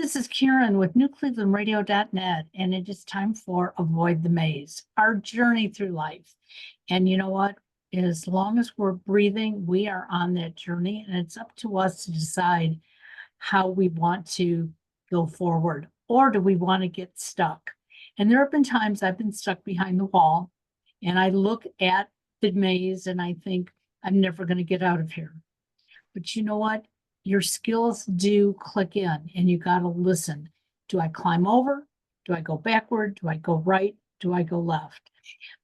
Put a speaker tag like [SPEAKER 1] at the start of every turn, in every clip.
[SPEAKER 1] this is Karen with newclevelandradio.net, and it is time for Avoid the Maze, our journey through life. And you know what? As long as we're breathing, we are on that journey, and it's up to us to decide how we want to go forward, or do we want to get stuck? And there have been times I've been stuck behind the wall, and I look at the maze and I think, I'm never going to get out of here. But you know what? Your skills do click in, and you got to listen. Do I climb over? Do I go backward? Do I go right? Do I go left?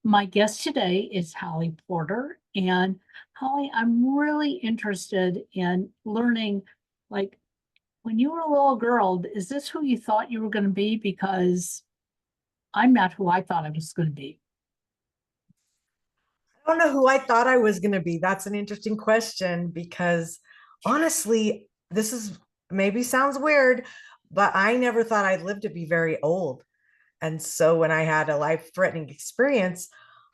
[SPEAKER 1] My guest today is Holly Porter. And Holly, I'm really interested in learning, like, when you were a little girl, is this who you thought you were going to be? Because I'm not who I thought I was going to be.
[SPEAKER 2] I don't know who I thought I was going to be. That's an interesting question because honestly, this is maybe sounds weird, but I never thought I'd live to be very old. And so when I had a life-threatening experience,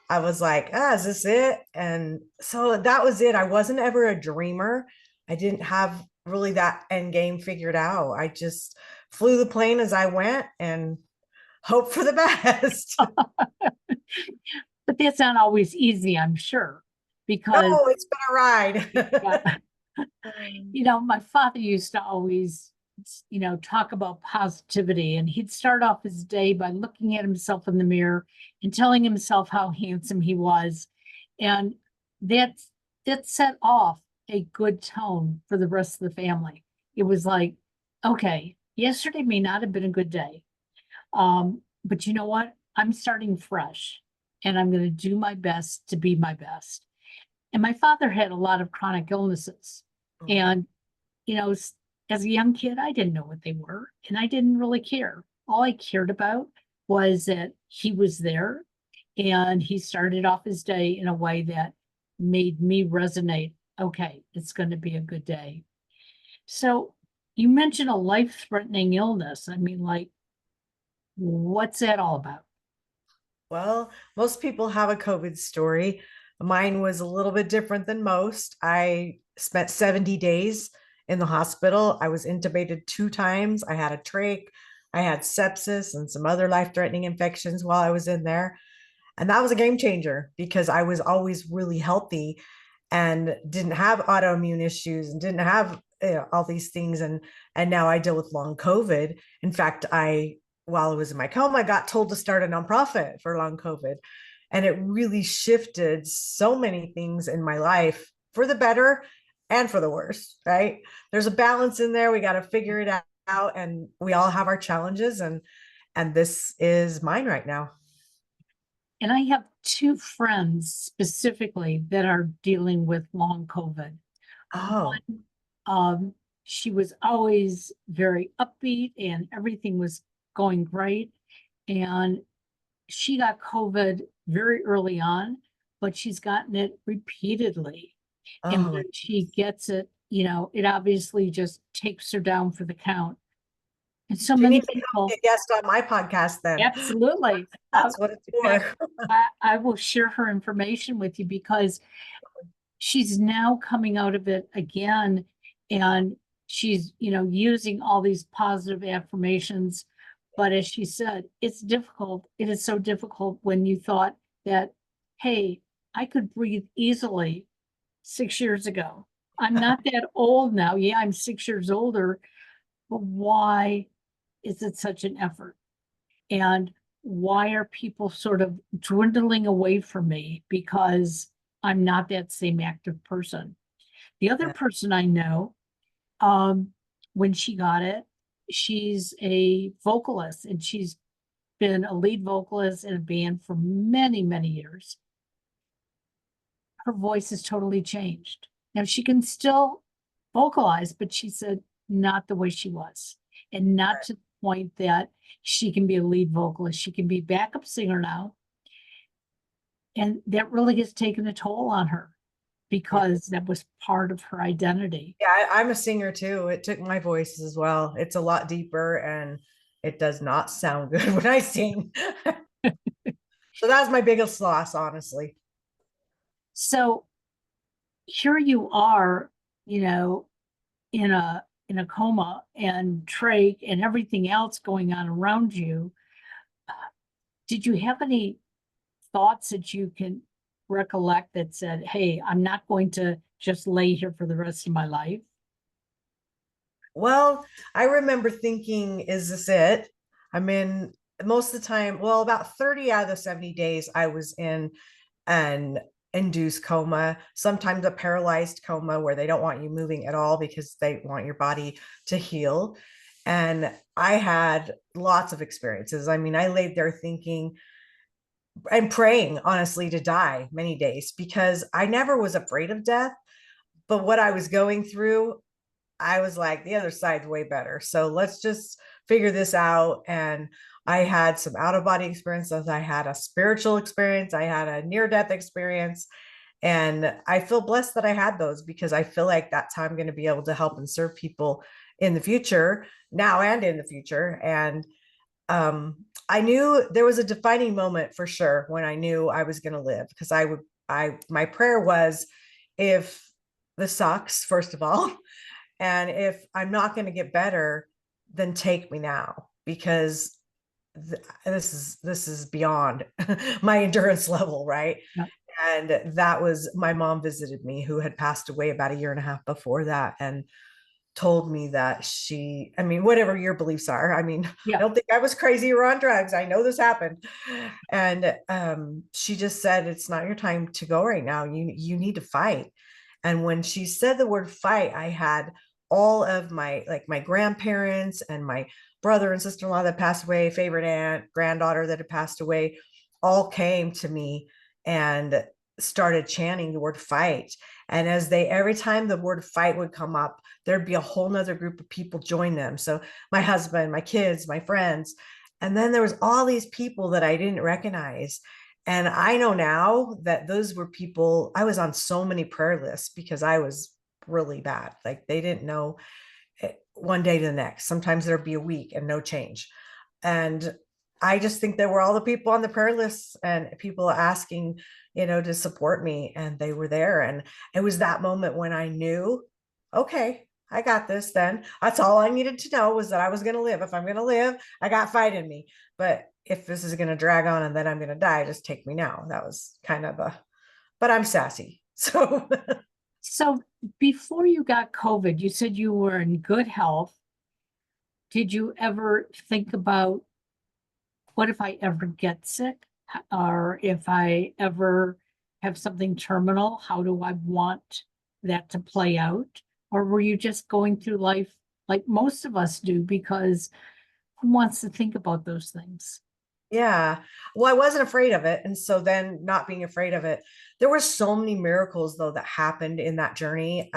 [SPEAKER 2] I was like, is this it? And so that was it. I wasn't ever a dreamer. I didn't have really that end game figured out. I just flew the plane as I went and hope for the best.
[SPEAKER 1] But that's not always easy, I'm sure, because
[SPEAKER 2] No, it's been a ride.
[SPEAKER 1] my father used to always, talk about positivity, and he'd start off his day by looking at himself in the mirror and telling himself how handsome he was. And that set off a good tone for the rest of the family. It was like, okay, yesterday may not have been a good day. But you know what? I'm starting fresh, and I'm going to do my best to be my best. And my father had a lot of chronic illnesses. And, as a young kid, I didn't know what they were, and I didn't really care. All I cared about was that he was there, and he started off his day in a way that made me resonate. Okay, it's going to be a good day. So you mentioned a life-threatening illness. I mean, like, what's that all about?
[SPEAKER 2] Well, most people have a COVID story. Mine was a little bit different than most. I spent 70 days in the hospital. I was intubated 2 times. I had a trach. I had sepsis and some other life-threatening infections while I was in there. And that was a game changer because I was always really healthy and didn't have autoimmune issues and didn't have all these things. And now I deal with long COVID. In fact, while I was in my coma, I got told to start a nonprofit for long COVID. And it really shifted so many things in my life for the better and for the worse, right? There's a balance in there. We got to figure it out. And we all have our challenges. And this is mine right now.
[SPEAKER 1] And I have two friends specifically that are dealing with long COVID.
[SPEAKER 2] Oh,
[SPEAKER 1] One, she was always very upbeat and everything was going great. And she got COVID very early on, but she's gotten it repeatedly. And
[SPEAKER 2] oh,
[SPEAKER 1] when she gets it, it obviously just takes her down for the count. And so
[SPEAKER 2] you
[SPEAKER 1] many
[SPEAKER 2] need to come
[SPEAKER 1] people,
[SPEAKER 2] be a guest on my podcast then.
[SPEAKER 1] absolutely.
[SPEAKER 2] That's what it's
[SPEAKER 1] In fact,
[SPEAKER 2] for.
[SPEAKER 1] I will share her information with you because she's now coming out of it again, and she's using all these positive affirmations. But as she said, it's difficult. It is so difficult when you thought that, hey, I could breathe easily 6 years ago. I'm not that old now. Yeah, I'm 6 years older, but why is it such an effort? And why are people sort of dwindling away from me because I'm not that same active person? The other
[SPEAKER 2] Yeah.
[SPEAKER 1] person I know, when she got it, she's a vocalist, and she's been a lead vocalist in a band for many, many years. Her voice has totally changed. Now she can still vocalize, but she said not the way she was, and not to the point that she can be a lead vocalist. She can be backup singer now. And that really has taken a toll on her
[SPEAKER 2] Yeah.
[SPEAKER 1] because that was part of her identity.
[SPEAKER 2] Yeah, I'm a singer too. It took my voice as well. It's a lot deeper and it does not sound good when I sing. So that's my biggest loss, honestly.
[SPEAKER 1] So here you are, in in a coma and trach and everything else going on around you, did you have any thoughts that you can recollect that said, hey, I'm not going to just lay here for the rest of my life?
[SPEAKER 2] Well, I remember thinking, is this it? I'm in most of the time, well, about 30 out of the 70 days, I was in an induced coma, sometimes a paralyzed coma where they don't want you moving at all because they want your body to heal. And I had lots of experiences. I mean, I laid there thinking and praying, honestly, to die many days because I never was afraid of death. But what I was going through, I was like, the other side's way better. So let's just figure this out. And I had some out of body experiences. I had a spiritual experience. I had a near death experience. And I feel blessed that I had those because I feel like that's how I'm going to be able to help and serve people in the future, now and in the future. And I knew there was a defining moment for sure when I knew I was going to live because my prayer was, if this sucks, first of all, and if I'm not going to get better, then take me now because this is beyond my endurance level, right?
[SPEAKER 1] Yeah.
[SPEAKER 2] And that was, my mom visited me, who had passed away about a year and a half before that, and told me that I mean, whatever your beliefs are, I mean, I don't think I was crazy or on drugs. I know this happened. And she just said, it's not your time to go right now. You need to fight. And when she said the word fight, I had all of my grandparents and my brother and sister-in-law that passed away, favorite aunt, granddaughter that had passed away, all came to me and started chanting the word fight. And as every time the word fight would come up, there'd be a whole nother group of people join them. So my husband, my kids, my friends, and then there was all these people that I didn't recognize. And I know now that those were people, I was on so many prayer lists because I was really bad. Like they didn't know one day to the next. Sometimes there'd be a week and no change. And I just think there were all the people on the prayer lists and people asking, to support me, and they were there. And it was that moment when I knew, okay, I got this. Then that's all I needed to know, was that I was going to live. If I'm going to live, I got fight in me. But if this is going to drag on and then I'm going to die, just take me now. That was kind of but I'm sassy. So
[SPEAKER 1] So before you got COVID, you said you were in good health. Did you ever think about, what if I ever get sick? Or if I ever have something terminal, how do I want that to play out? Or were you just going through life like most of us do? Because who wants to think about those things?
[SPEAKER 2] yeah. Well, I wasn't afraid of it. And so then, not being afraid of it, there were so many miracles though that happened in that journey.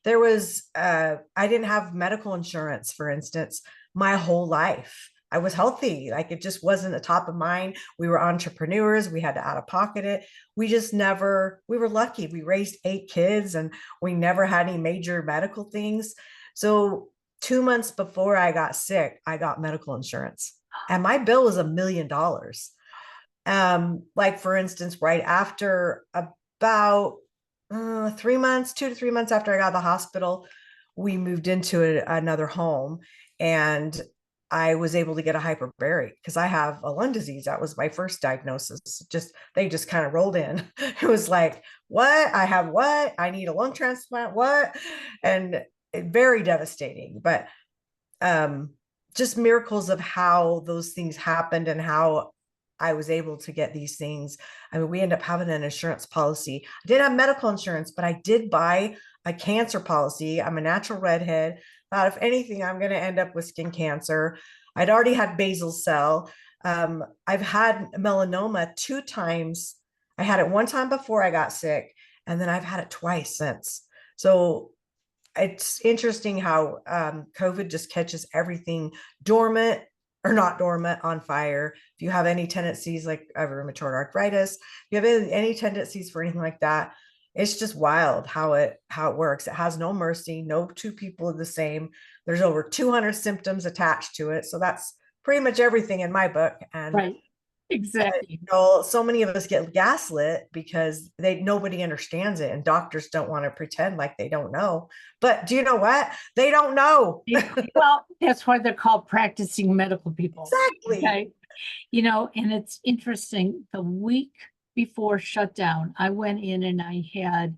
[SPEAKER 2] There was I didn't have medical insurance, for instance, my whole life. I was healthy. Like it just wasn't a top of mind. We were entrepreneurs. We had to out of pocket it. We were lucky. We raised 8 kids and we never had any major medical things. So 2 months before I got sick, I got medical insurance and my bill was $1 million. Like for instance, right after about 3 months, 2 to 3 months after I got out of the hospital, we moved into another home, and I was able to get a hyperbaric because I have a lung disease. That was my first diagnosis. They just kind of rolled in. It was like, what? I have what? I need a lung transplant. What? And very devastating. But um, just miracles of how those things happened and how I was able to get these things. I mean, we ended up having an insurance policy. I didn't have medical insurance, but I did buy a cancer policy. I'm a natural redhead. Thought if anything, I'm going to end up with skin cancer. I'd already had basal cell. I've had melanoma 2 times. I had it one time before I got sick, and then I've had it twice since. So it's interesting how COVID just catches everything dormant or not dormant on fire. If you have any tendencies like rheumatoid arthritis, if you have any tendencies for anything like that, it's just wild how it works. It has no mercy. No two people are the same. There's over 200 symptoms attached to it. So that's pretty much everything in my book. And
[SPEAKER 1] Right. Exactly.
[SPEAKER 2] So many of us get gaslit because nobody understands it, and doctors don't want to pretend like they don't know. But do you know what? They don't know.
[SPEAKER 1] Well, that's why they're called practicing medical people.
[SPEAKER 2] Exactly.
[SPEAKER 1] Okay. And it's interesting. The week before shutdown, I went in and I had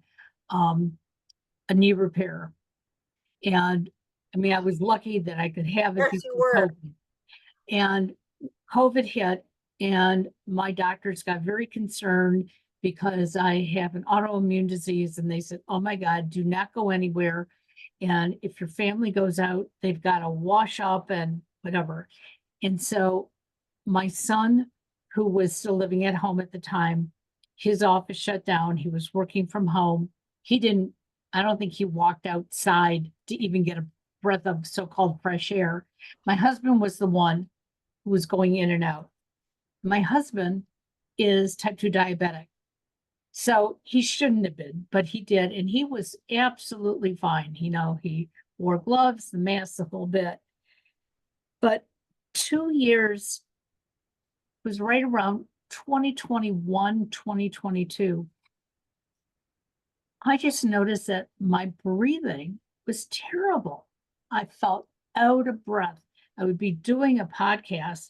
[SPEAKER 1] a knee repair. And I mean, I was lucky that I could have it
[SPEAKER 2] Yes, you
[SPEAKER 1] before
[SPEAKER 2] were.
[SPEAKER 1] COVID. And COVID hit, and my doctors got very concerned because I have an autoimmune disease. And they said, oh my God, do not go anywhere. And if your family goes out, they've got to wash up and whatever. And so my son, who was still living at home at the time, his office shut down. He was working from home. He didn't, I don't think he walked outside to even get a breath of so-called fresh air. My husband was the one who was going in and out. My husband is type 2 diabetic. So he shouldn't have been, but he did. And he was absolutely fine. He wore gloves, the mask, the whole bit. But 2 years was right around 2021, 2022. I just noticed that my breathing was terrible. I felt out of breath. I would be doing a podcast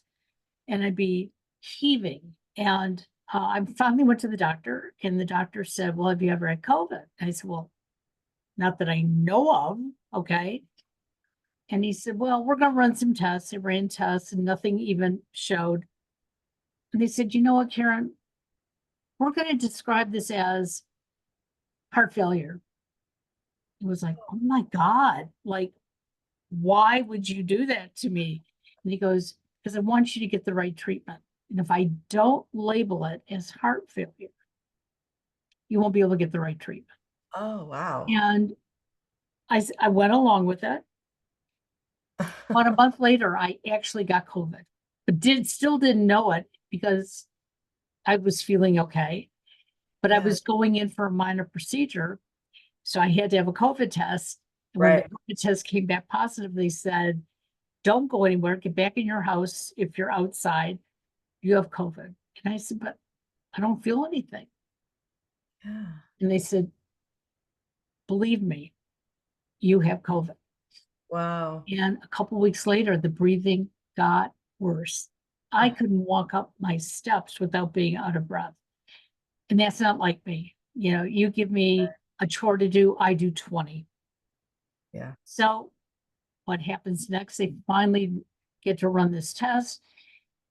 [SPEAKER 1] and I'd be heaving. And I finally went to the doctor, and the doctor said, well, have you ever had COVID? I said, well, not that I know of. Okay. And he said, well, we're going to run some tests. They ran tests and nothing even showed. And they said, you know what, Karen, we're going to describe this as heart failure. It was like, oh my God, like, why would you do that to me? And he goes, because I want you to get the right treatment. And if I don't label it as heart failure, you won't be able to get the right treatment.
[SPEAKER 2] Oh, wow.
[SPEAKER 1] And I went along with it. About a month later, I actually got COVID, but still didn't know it because I was feeling okay. But I
[SPEAKER 2] Yeah,
[SPEAKER 1] was going in for a minor procedure. So I had to have a COVID test. And when the
[SPEAKER 2] right.
[SPEAKER 1] COVID test came back positive, they said, don't go anywhere, get back in your house. If you're outside, you have COVID. And I said, but I don't feel anything.
[SPEAKER 2] Yeah.
[SPEAKER 1] And they said, believe me, you have COVID.
[SPEAKER 2] Wow.
[SPEAKER 1] And a couple weeks later, the breathing got worse. I
[SPEAKER 2] Oh,
[SPEAKER 1] couldn't walk up my steps without being out of breath. And that's not like me. You give me a chore to do, I do 20.
[SPEAKER 2] yeah.
[SPEAKER 1] So what happens next? They finally get to run this test.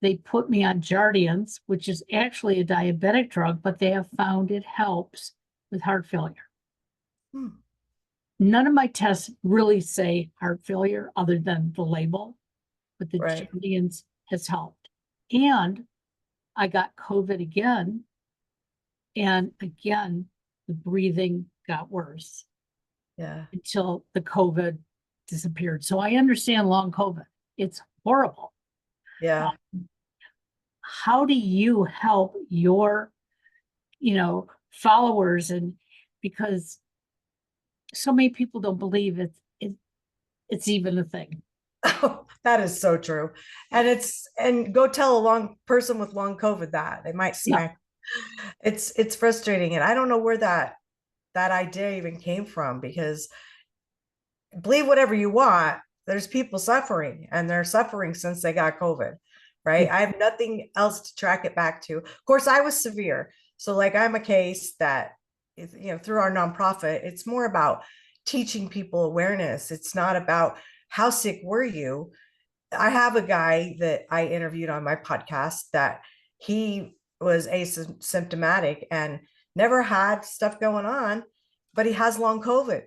[SPEAKER 1] They put me on Jardians, which is actually a diabetic drug, but they have found it helps with heart failure.
[SPEAKER 2] Hmm.
[SPEAKER 1] None of my tests really say heart failure other than the label, but the
[SPEAKER 2] Right.
[SPEAKER 1] Jardians has helped. And I got COVID again. And again, the breathing got worse
[SPEAKER 2] Yeah.
[SPEAKER 1] until the COVID disappeared. So I understand long COVID. It's horrible.
[SPEAKER 2] Yeah.
[SPEAKER 1] How do you help your, followers? And because so many people don't believe it's even a thing.
[SPEAKER 2] Oh, that is so true. And go tell a long person with long COVID that they might
[SPEAKER 1] Yeah.
[SPEAKER 2] smack. It's frustrating. And I don't know where that idea even came from, because believe whatever you want, there's people suffering, and they're suffering since they got COVID, right? I have nothing else to track it back to. Of course, I was severe. So like I'm a case that through our nonprofit, it's more about teaching people awareness. It's not about how sick were you. I have a guy that I interviewed on my podcast that he was asymptomatic and never had stuff going on, but he has long COVID.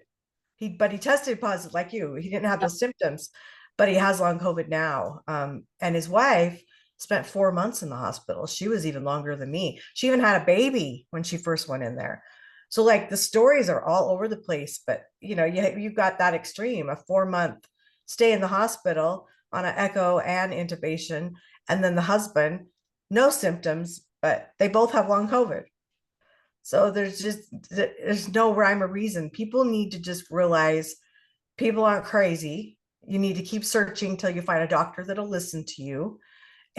[SPEAKER 2] But he tested positive like you. He didn't have
[SPEAKER 1] Yeah.
[SPEAKER 2] those symptoms, but he has long COVID now. And his wife spent 4 months in the hospital. She was even longer than me. She even had a baby when she first went in there. So like the stories are all over the place, but you got that extreme, a 4 month stay in the hospital on an echo and intubation, and then the husband, no symptoms, but they both have long COVID. So there's no rhyme or reason. People need to just realize people aren't crazy. You need to keep searching till you find a doctor that'll listen to you.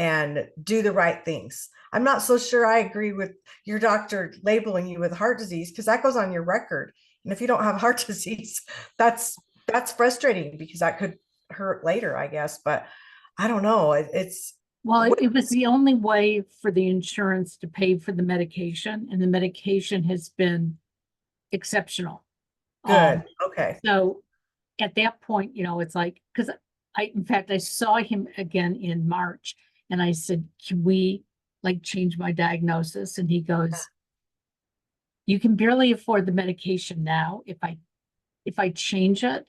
[SPEAKER 2] and do the right things. I'm not so sure I agree with your doctor labeling you with heart disease, because that goes on your record. And if you don't have heart disease, that's frustrating, because that could hurt later, I guess. But I don't know. It's
[SPEAKER 1] Well, it was the only way for the insurance to pay for the medication, and the medication has been exceptional.
[SPEAKER 2] good. Okay.
[SPEAKER 1] So at that point, it's like, because in fact, I saw him again in March, and I said, can we like change my diagnosis? And he goes, you can barely afford the medication now. If I change it,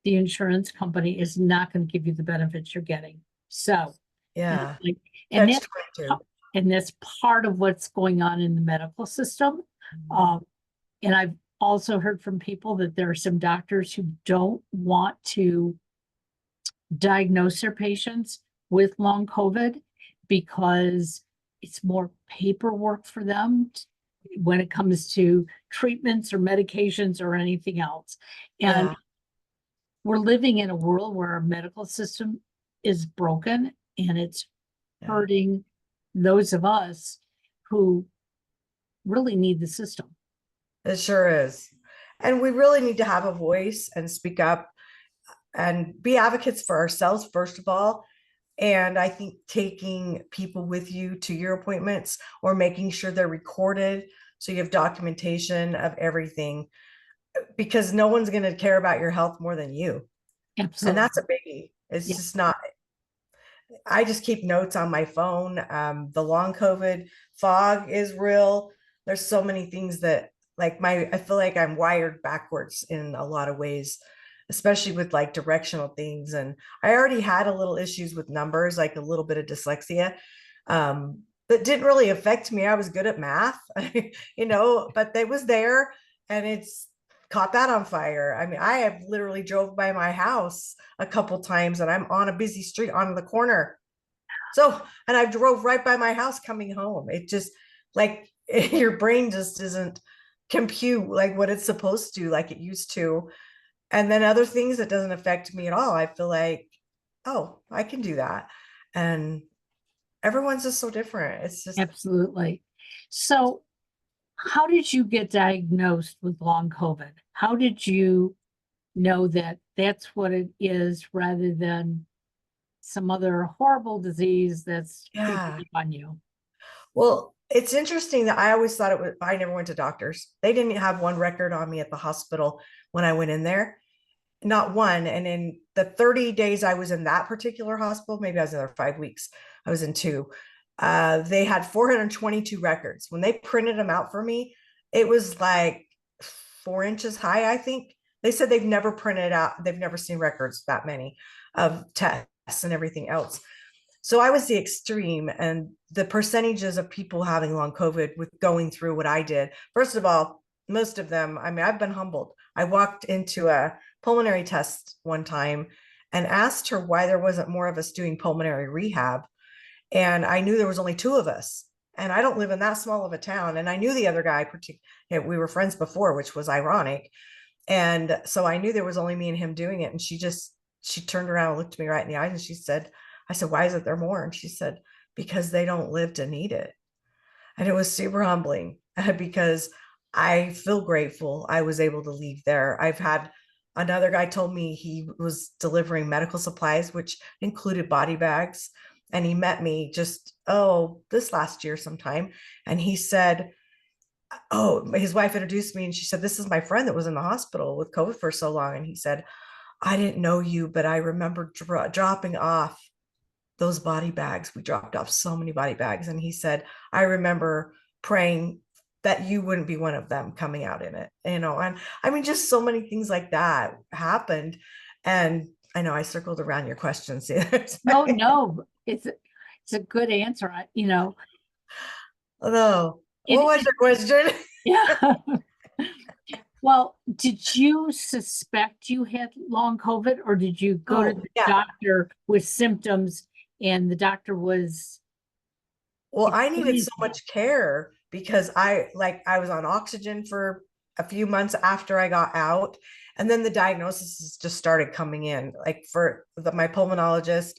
[SPEAKER 1] the insurance company is not going to give you the benefits you're getting. So,
[SPEAKER 2] Yeah.
[SPEAKER 1] like, and
[SPEAKER 2] Catch
[SPEAKER 1] that's
[SPEAKER 2] 22.
[SPEAKER 1] and that's part of what's going on in the medical system. And I've also heard from people that there are some doctors who don't want to diagnose their patients with long COVID because it's more paperwork for them when it comes to treatments or medications or anything else. And
[SPEAKER 2] Yeah.
[SPEAKER 1] we're living in a world where our medical system is broken, and it's
[SPEAKER 2] Yeah.
[SPEAKER 1] hurting those of us who really need the system.
[SPEAKER 2] It sure is. And we really need to have a voice and speak up and be advocates for ourselves, first of all. And I think taking people with you to your appointments, or making sure they're recorded so you have documentation of everything, because no one's going to care about your health more than you. And
[SPEAKER 1] Absolutely.
[SPEAKER 2] that's a biggie. It's
[SPEAKER 1] Yeah.
[SPEAKER 2] just not. I just keep notes on my phone. The long COVID fog is real. There's so many things that, like, I feel like I'm wired backwards in a lot of ways, especially with like directional things. And I already had a little issues with numbers, like a little bit of dyslexia. That didn't really affect me. I was good at math, but they was there, and it's caught that on fire. I mean, I have literally drove by my house a couple times, and I'm on a busy street on the corner. So, and I drove right by my house coming home. It just, like, your brain just doesn't compute like what it's supposed to, like it used to. And then other things that doesn't affect me at all. I feel like, oh, I can do that. And everyone's just so different. It's just,
[SPEAKER 1] Absolutely. So, how did you get diagnosed with long COVID? How did you know that that's what it is rather than some other horrible disease that's creeping
[SPEAKER 2] yeah.
[SPEAKER 1] up on you?
[SPEAKER 2] Well, it's interesting that I always thought it was, I never went to doctors. They didn't have one record on me at the hospital when I went in there, not one. And in the 30 days I was in that particular hospital, maybe I was in there 5 weeks, I was in two. They had 422 records. When they printed them out for me, it was like 4 inches high, I think. They said they've never printed out, they've never seen records that many of tests and everything else. So I was the extreme, and the percentages of people having long COVID with going through what I did. First of all, most of them, I mean, I've been humbled. I walked into a pulmonary test one time and asked her why there wasn't more of us doing pulmonary rehab. And I knew there was only two of us. And I don't live in that small of a town. And I knew the other guy, we were friends before, which was ironic. And so I knew there was only me and him doing it. And she turned around and looked me right in the eyes, and she said, I said, why isn't there more? And she said, because they don't live to need it. And it was super humbling because I feel grateful I was able to leave there. I've had another guy told me he was delivering medical supplies, which included body bags. And he met me just, this last year sometime. And he said, his wife introduced me, and she said, this is my friend that was in the hospital with COVID for so long. And he said, I didn't know you, but I remember dropping off those body bags. We dropped off so many body bags. And he said, I remember praying that you wouldn't be one of them coming out in it, and I mean, just so many things like that happened. And I know I circled around your questions.
[SPEAKER 1] No, it's a good answer.
[SPEAKER 2] Although, what
[SPEAKER 1] It,
[SPEAKER 2] was your question?
[SPEAKER 1] yeah. Well, did you suspect you had long COVID, or did you go to
[SPEAKER 2] Oh,
[SPEAKER 1] the
[SPEAKER 2] yeah.
[SPEAKER 1] doctor with symptoms and the doctor was
[SPEAKER 2] Well, I needed so
[SPEAKER 1] crazy?
[SPEAKER 2] much care because I was on oxygen for a few months after I got out. And then the diagnosis just started coming in, like for my pulmonologist.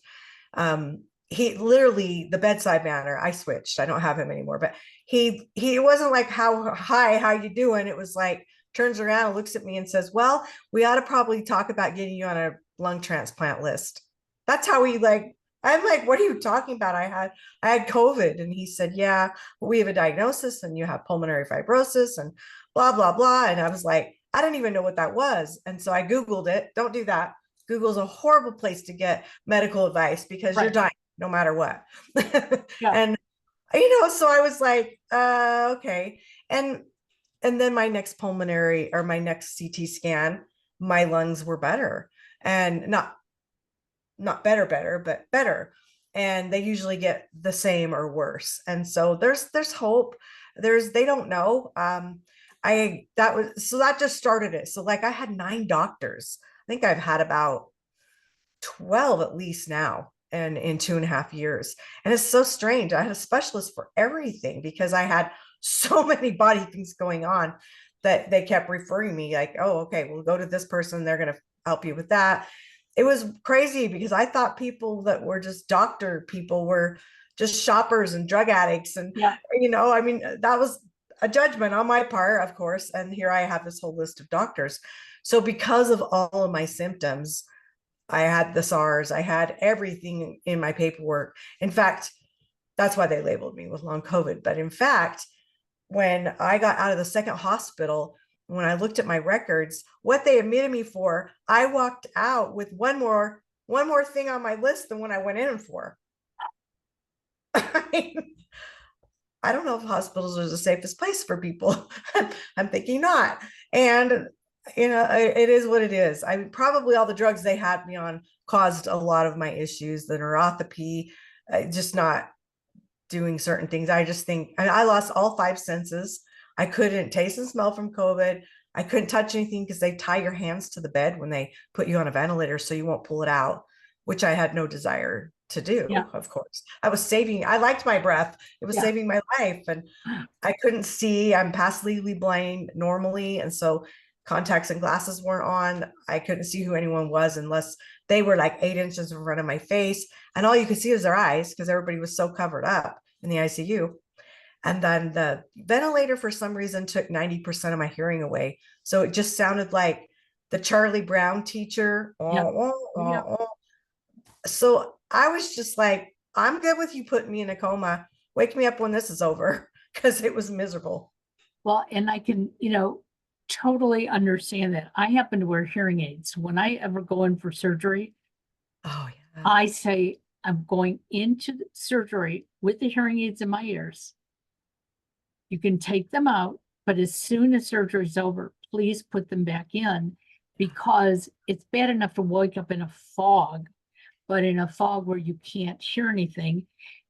[SPEAKER 2] he literally, the bedside manner, I switched. I don't have him anymore, but he wasn't like, how you doing? It was like, turns around and looks at me and says, well, we ought to probably talk about getting you on a lung transplant list. That's how he like, I'm like, what are you talking about? I had COVID. And he said, yeah, well, we have a diagnosis and you have pulmonary fibrosis and blah, blah, blah. And I was like, I didn't even know what that was. And so I Googled it. Don't do that. Google's a horrible place to get medical advice because you're
[SPEAKER 1] Right.
[SPEAKER 2] dying no matter what.
[SPEAKER 1] Yeah.
[SPEAKER 2] And so I was like, okay. And then my next pulmonary or my next CT scan, my lungs were better, and not better, but better. And they usually get the same or worse. And so there's hope. They don't know. That just started it. So like I had 9 doctors. I think I've had about 12 at least now, and in 2.5 years. And it's so strange. I had a specialist for everything because I had so many body things going on that they kept referring me like, oh, okay, we'll go to this person. They're going to help you with that. It was crazy because I thought people that were just doctor people were just shoppers and drug addicts. And,
[SPEAKER 1] Yeah.
[SPEAKER 2] I mean, that was a judgment on my part, of course. And here I have this whole list of doctors. So because of all of my symptoms, I had the SARS, I had everything in my paperwork. In fact, that's why they labeled me with long COVID. But in fact, when I got out of the second hospital, when I looked at my records, what they admitted me for, I walked out with one more thing on my list than when I went in for. I mean, I don't know if hospitals are the safest place for people. I'm thinking not. And it is what it is. I mean, probably all the drugs they had me on caused a lot of my issues, the neuropathy, just not doing certain things. I just think I lost all 5 senses. I couldn't taste and smell from COVID. I couldn't touch anything because they tie your hands to the bed when they put you on a ventilator so you won't pull it out, which I had no desire to do,
[SPEAKER 1] Yeah.
[SPEAKER 2] of course. I liked my breath. It was
[SPEAKER 1] Yeah.
[SPEAKER 2] saving my life. And I couldn't see. I'm past legally blind normally. And so contacts and glasses weren't on. I couldn't see who anyone was unless they were like 8 inches in front of my face. And all you could see was their eyes because everybody was so covered up in the ICU. And then the ventilator, for some reason, took 90% of my hearing away. So it just sounded like the Charlie Brown teacher.
[SPEAKER 1] Yeah.
[SPEAKER 2] Oh, oh,
[SPEAKER 1] Yeah.
[SPEAKER 2] oh, oh. So I was just like, I'm good with you putting me in a coma. Wake me up when this is over because it was miserable.
[SPEAKER 1] Well, and I can, totally understand that. I happen to wear hearing aids. When I ever go in for surgery,
[SPEAKER 2] Oh, yeah.
[SPEAKER 1] I say I'm going into the surgery with the hearing aids in my ears. You can take them out, but as soon as surgery is over, please put them back in because it's bad enough to wake up in a fog, but in a fog where you can't hear anything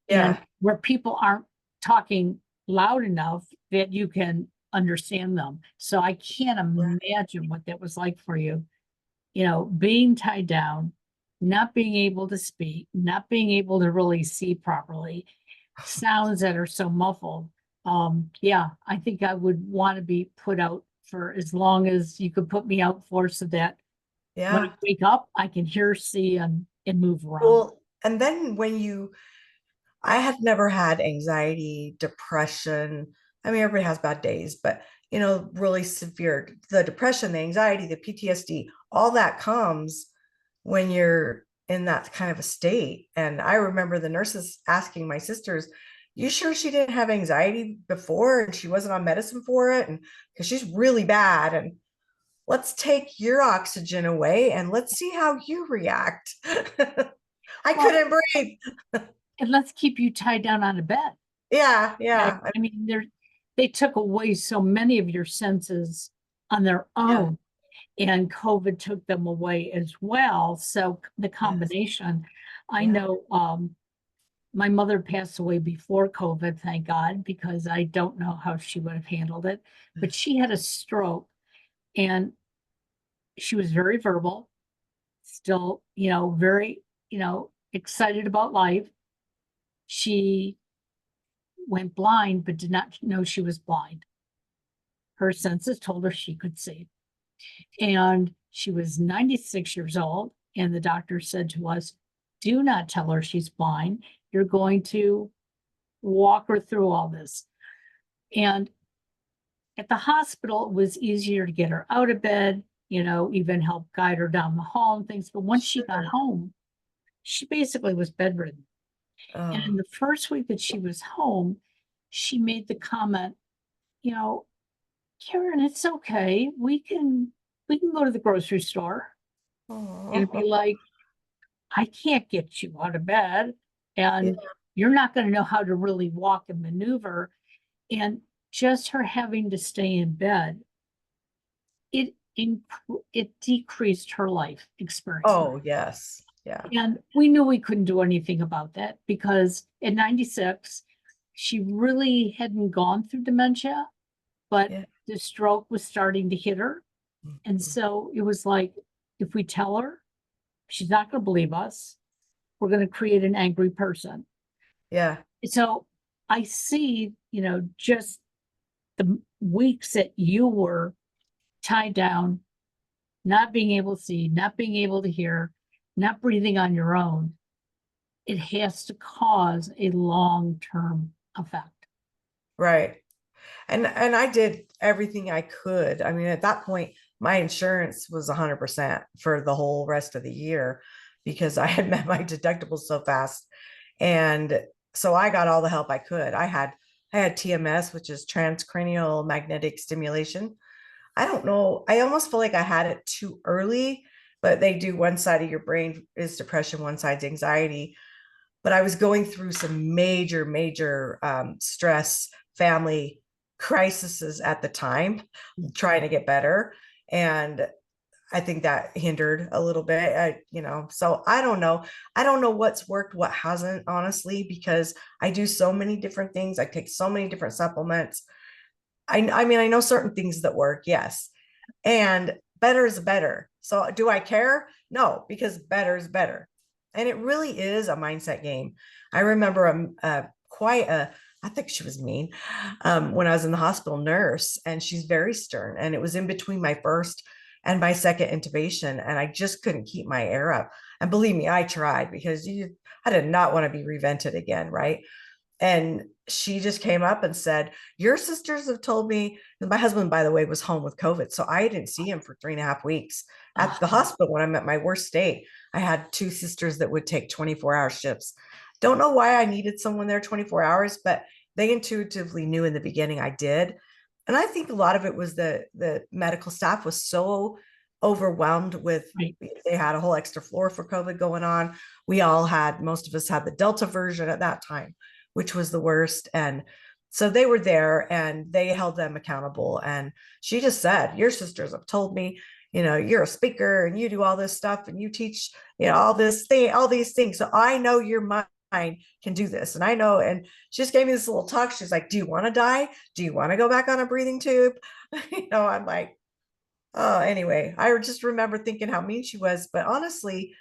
[SPEAKER 1] and
[SPEAKER 2] Yeah.
[SPEAKER 1] where people aren't talking loud enough that you can understand them. So I can't imagine what that was like for you, being tied down, not being able to speak, not being able to really see properly, sounds that are so muffled. Yeah, I think I would want to be put out for as long as you could put me out for so that when I
[SPEAKER 2] Yeah.
[SPEAKER 1] wake up, I can hear, see, and move around.
[SPEAKER 2] Well, and then I had never had anxiety, depression. I mean, everybody has bad days, but really severe, the depression, the anxiety, the PTSD, all that comes when you're in that kind of a state. And I remember the nurses asking my sisters, you sure she didn't have anxiety before and she wasn't on medicine for it? And because she's really bad. And let's take your oxygen away and let's see how you react. I
[SPEAKER 1] Well,
[SPEAKER 2] couldn't breathe.
[SPEAKER 1] and let's keep you tied down on a bed.
[SPEAKER 2] Yeah,
[SPEAKER 1] Okay?
[SPEAKER 2] yeah,
[SPEAKER 1] I mean, they took away so many of your senses on their
[SPEAKER 2] yeah,
[SPEAKER 1] own, and COVID took them away as well. So the
[SPEAKER 2] yes,
[SPEAKER 1] combination, I
[SPEAKER 2] yeah.
[SPEAKER 1] know my mother passed away before COVID, thank God, because I don't know how she would have handled it. But she had a stroke and she was very verbal, still, very, excited about life. She went blind, but did not know she was blind. Her senses told her she could see. And she was 96 years old. And the doctor said to us, Do not tell her she's blind. You're going to walk her through all this. And at the hospital, it was easier to get her out of bed, even help guide her down the hall and things. But once she got
[SPEAKER 2] Sure.
[SPEAKER 1] home, she basically was bedridden. And in
[SPEAKER 2] Oh,
[SPEAKER 1] the first week that she was home, she made the comment, you know, Karen, it's okay. We can go to the grocery store. And it'd be
[SPEAKER 2] oh.
[SPEAKER 1] like, I can't get you out of bed.
[SPEAKER 2] Yeah,
[SPEAKER 1] And you're not going to know how to really walk and maneuver. And just her having to stay in bed, it it decreased her life experience.
[SPEAKER 2] oh, yes. Yeah.
[SPEAKER 1] And we knew we couldn't do anything about that because at 96, she really hadn't gone through dementia, but
[SPEAKER 2] Yeah.
[SPEAKER 1] the stroke was starting to hit her. And
[SPEAKER 2] Mhm.
[SPEAKER 1] so it was like, if we tell her, she's not going to believe us. We're going to create an angry person.
[SPEAKER 2] Yeah.
[SPEAKER 1] So I see, just the weeks that you were tied down, not being able to see, not being able to hear, not breathing on your own, it has to cause a long-term effect.
[SPEAKER 2] Right. And I did everything I could. I mean, at that point, my insurance was 100% for the whole rest of the year because I had met my deductible so fast. And so I got all the help I could. I had TMS, which is transcranial magnetic stimulation. I don't know. I almost feel like I had it too early, but they do one side of your brain is depression, one side's anxiety. But I was going through some major, major stress, family crises at the time, trying to get better. And I think that hindered a little bit. So I don't know. I don't know what's worked, what hasn't, honestly, because I do so many different things. I take so many different supplements. I mean, I know certain things that work, yes. And better is better. So do I care? No, because better is better. And it really is a mindset game. I remember quite a, I think she was mean, when I was in the hospital, nurse, and she's very stern. And it was in between my first and my second intubation. And I just couldn't keep my air up. And believe me, I tried because I did not want to be revented again. Right. And she just came up and said, your sisters have told me, and my husband, by the way, was home with COVID. So I didn't see him for 3.5 weeks at
[SPEAKER 1] Ah,
[SPEAKER 2] the hospital. When I'm at my worst state, I had two sisters that would take 24-hour shifts. Don't know why I needed someone there 24 hours, but they intuitively knew in the beginning I did. And I think a lot of it was the medical staff was so overwhelmed with,
[SPEAKER 1] right.
[SPEAKER 2] they had a whole extra floor for COVID going on. Most of us had the Delta version at that time, which was the worst. And so they were there and they held them accountable. And she just said, your sisters have told me, you're a speaker and you do all this stuff and you teach, all these things. So I know your mind can do this. And I know, and she just gave me this little talk. She's like, do you want to die? Do you want to go back on a breathing tube? I'm like, oh, anyway, I just remember thinking how mean she was. But honestly,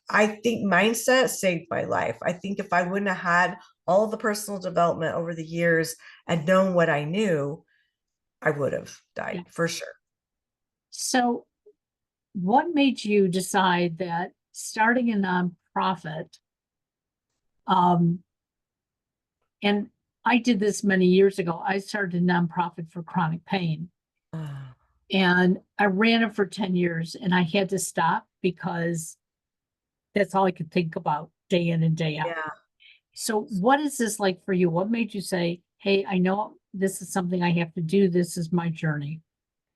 [SPEAKER 2] I think mindset saved my life. I think if I wouldn't have had all of the personal development over the years and known what I knew, I would have
[SPEAKER 1] Yeah.
[SPEAKER 2] died for sure.
[SPEAKER 1] So what made you decide that starting a nonprofit, um, and I did this many years ago. I started a nonprofit for chronic pain
[SPEAKER 2] Uh,
[SPEAKER 1] and I ran it for 10 years and I had to stop because that's all I could think about day in and day out.
[SPEAKER 2] yeah.
[SPEAKER 1] So what is this like for you? What made you say, hey, I know this is something I have to do. This is my journey.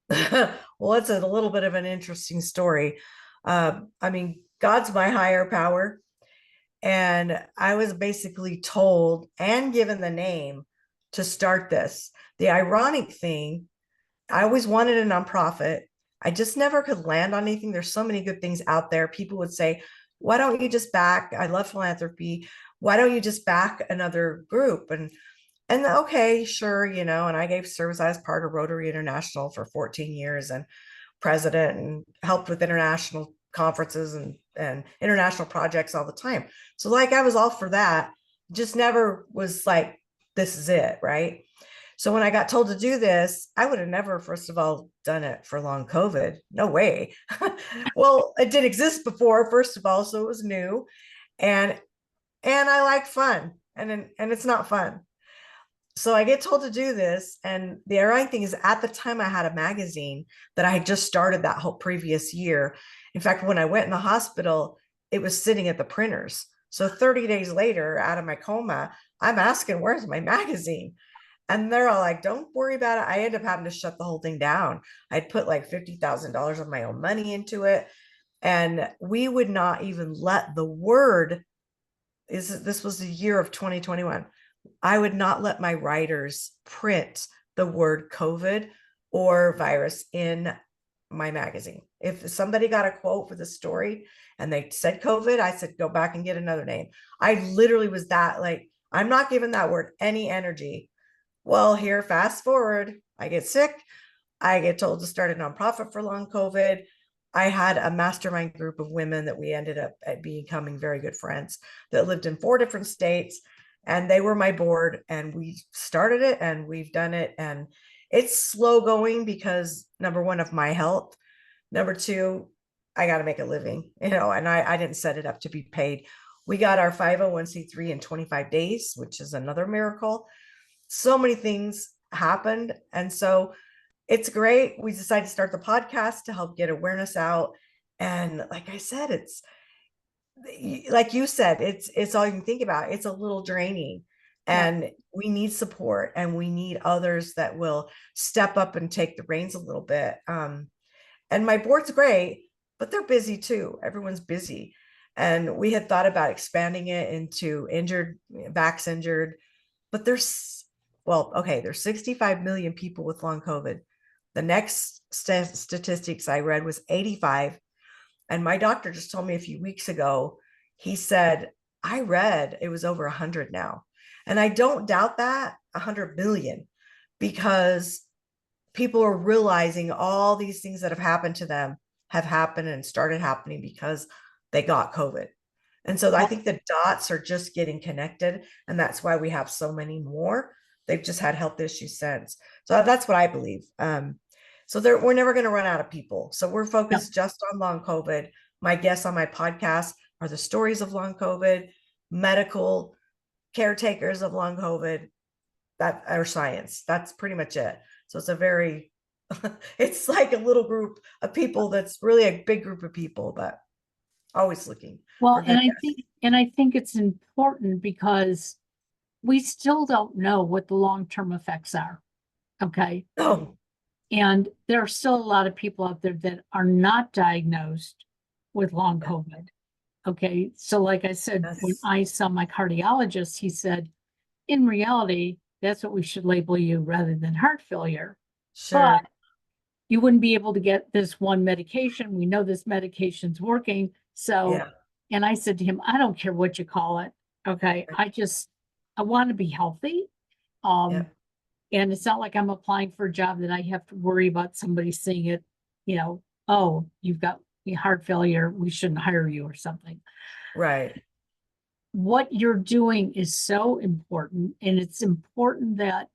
[SPEAKER 2] Well, it's a little bit of an interesting story. I mean, God's my higher power. And I was basically told and given the name to start this. The ironic thing, I always wanted a nonprofit. I just never could land on anything. There's so many good things out there. People would say, why don't you just back? I love philanthropy. Why don't you just back another group? And okay, sure, and I gave service. I was part of Rotary International for 14 years and president and helped with international conferences and international projects all the time. So like I was all for that, just never was like, this is it, right? So when I got told to do this, I would have never, first of all, done it for long COVID. No way. Well, it did exist before, first of all, so it was new. and I like fun, and it's not fun. So I get told to do this. And the ironic thing is, at the time I had a magazine that I had just started that whole previous year. In fact, when I went in the hospital, it was sitting at the printers. So 30 days later, out of my coma, I'm asking, where's my magazine? And they're all like, don't worry about it. I ended up having to shut the whole thing down. I'd put like $50,000 of my own money into it. And we would not even let the word, this was the year of 2021. I would not let my writers print the word COVID or virus in my magazine. If somebody got a quote for the story and they said COVID, I said, go back and get another name. I literally was that like, I'm not giving that word any energy. Well, here, fast forward, I get sick. I get told to start a nonprofit for long COVID. I had a mastermind group of women that we ended up becoming very good friends that lived in 4 different states, and they were my board, and we started it and we've done it. And it's slow going because, number one, of my health. Number two, I got to make a living, and I didn't set it up to be paid. We got our 501c3 in 25 days, which is another miracle. So many things happened. And so it's great. We decided to start the podcast to help get awareness out. And like I said, it's like you said, it's all you can think about. It's a little draining, and we need support, and we need others that will step up and take the reins a little bit. And my board's great, but they're busy too. Everyone's busy. And we had thought about expanding it into injured, backs injured, but there's 65 million people with long COVID. The next statistics I read was 85. And my doctor just told me a few weeks ago, he said, I read it was over 100 now. And I don't doubt that, 100 million, because people are realizing all these things that have happened to them have happened and started happening because they got COVID. And so I think the dots are just getting connected. And that's why we have so many more. They've just had health issues since. So that's what I believe. We're never going to run out of people. So we're focused just on long COVID. My guests on my podcast are the stories of long COVID, medical caretakers of long COVID, that are science. That's pretty much it. So it's like a little group of people that's really a big group of people, but always looking.
[SPEAKER 1] Well, and I think it's important because we still don't know what the long-term effects are. Okay.
[SPEAKER 2] Oh,
[SPEAKER 1] and there are still a lot of people out there that are not diagnosed with long COVID. Okay. So like I said, when I saw my cardiologist, he said, in reality, that's what we should label you rather than heart failure.
[SPEAKER 2] sure.
[SPEAKER 1] But you wouldn't be able to get this one medication. We know this medication's working. So, and I said to him, I don't care what you call it. Okay. I want to be healthy. And it's not like I'm applying for a job that I have to worry about somebody seeing it, oh, you've got heart failure, we shouldn't hire you or something.
[SPEAKER 2] Right.
[SPEAKER 1] What you're doing is so important. And it's important that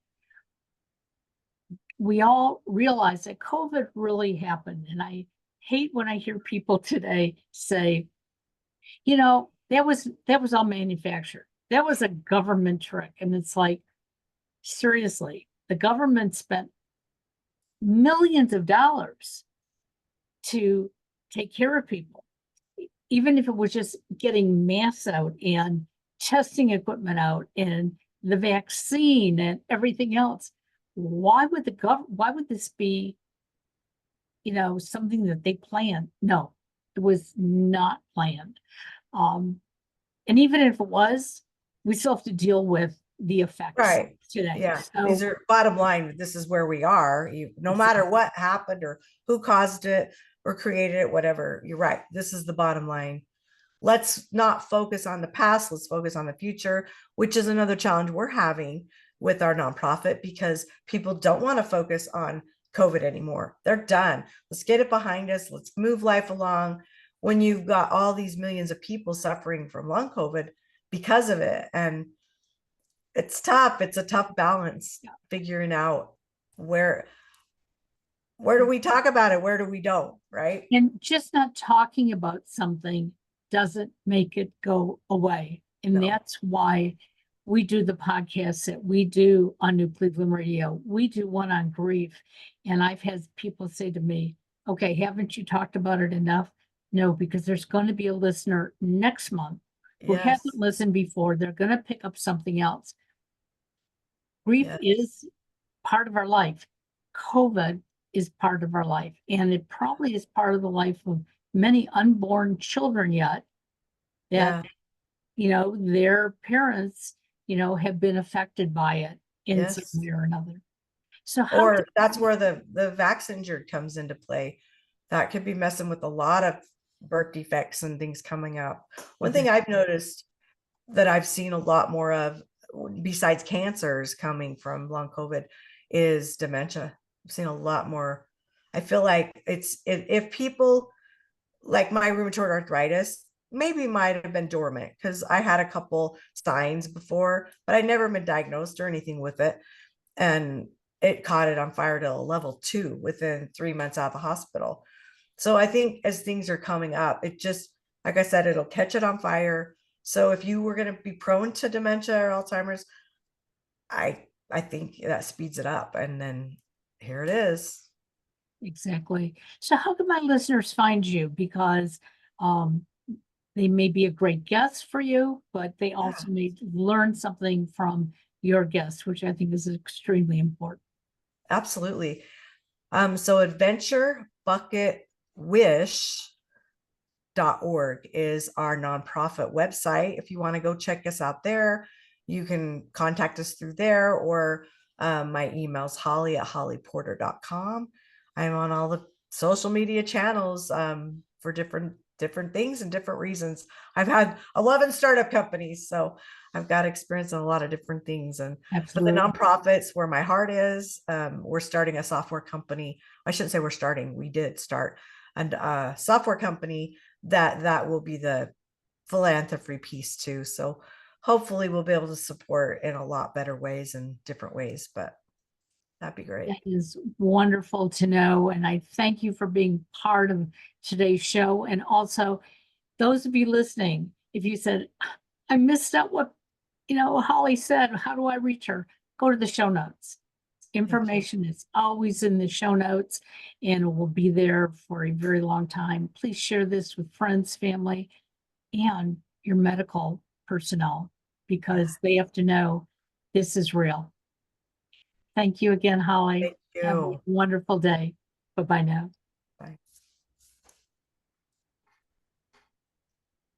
[SPEAKER 1] we all realize that COVID really happened. And I hate when I hear people today say, that was all manufactured. That was a government trick. And it's like, seriously, the government spent millions of dollars to take care of people, even if it was just getting masks out and testing equipment out and the vaccine and everything else. Why would this be, something that they planned? No, it was not planned. And even if it was, we still have to deal with the effects today.
[SPEAKER 2] Yeah.
[SPEAKER 1] So,
[SPEAKER 2] these are bottom line. This is where we are. No matter what happened or who caused it or created it, whatever, you're right. This is the bottom line. Let's not focus on the past. Let's focus on the future, which is another challenge we're having with our nonprofit, because people don't want to focus on COVID anymore. They're done. Let's get it behind us. Let's move life along. When you've got all these millions of people suffering from long COVID because of it. And it's tough. It's a tough balance figuring out where do we talk about it? Where do we don't? Right.
[SPEAKER 1] And just not talking about something doesn't make it go away. And
[SPEAKER 2] No.
[SPEAKER 1] that's why we do the podcasts that we do on New Cleveland Radio. We do one on grief. And I've had people say to me, okay, haven't you talked about it enough? No, because there's going to be a listener next month who
[SPEAKER 2] Yes.
[SPEAKER 1] hasn't listened before. They're going to pick up something else. Grief
[SPEAKER 2] Yes.
[SPEAKER 1] is part of our life. COVID is part of our life. And it probably is part of the life of many unborn children yet that,
[SPEAKER 2] Yeah.
[SPEAKER 1] their parents, have been affected by it in some
[SPEAKER 2] Yes.
[SPEAKER 1] way or another. So how
[SPEAKER 2] Or that's where the vax injured comes into play. That could be messing with a lot of birth defects and things coming up. One thing I've noticed that I've seen a lot more of, besides cancers coming from long COVID, is dementia. I've seen a lot more. I feel like if people like my rheumatoid arthritis maybe might have been dormant because I had a couple signs before, but I never been diagnosed or anything with it. And it caught it on fire to a level 2 within 3 months out of the hospital. So I think as things are coming up, it just, like I said, it'll catch it on fire. So if you were going to be prone to dementia or Alzheimer's, I think that speeds it up. And then here it is.
[SPEAKER 1] Exactly. So how can my listeners find you? Because they may be a great guest for you, but they also may learn something from your guests, which I think is extremely important.
[SPEAKER 2] Absolutely. So Adventure Bucket Wish.org is our nonprofit website. If you want to go check us out there, you can contact us through there, or my email's holly@hollyporter.com. I'm on all the social media channels for different things and different reasons. I've had 11 startup companies, so I've got experience in a lot of different things. And for the
[SPEAKER 1] Absolutely.
[SPEAKER 2] nonprofits, where my heart is, we're starting a software company. I shouldn't say we're starting, we did start a software company that will be the philanthropy piece too. So hopefully we'll be able to support in a lot better ways and different ways, but that'd be great.
[SPEAKER 1] That is wonderful to know. And I thank you for being part of today's show. And also, those of you listening, if you said, I missed out what, Holly said, how do I reach her? Go to the show notes. Information is always in the show notes and it will be there for a very long time. Please share this with friends, family, and your medical personnel because they have to know this is real. Thank you again, Holly.
[SPEAKER 2] Thank
[SPEAKER 1] Have a
[SPEAKER 2] you.
[SPEAKER 1] wonderful day. Bye-bye now.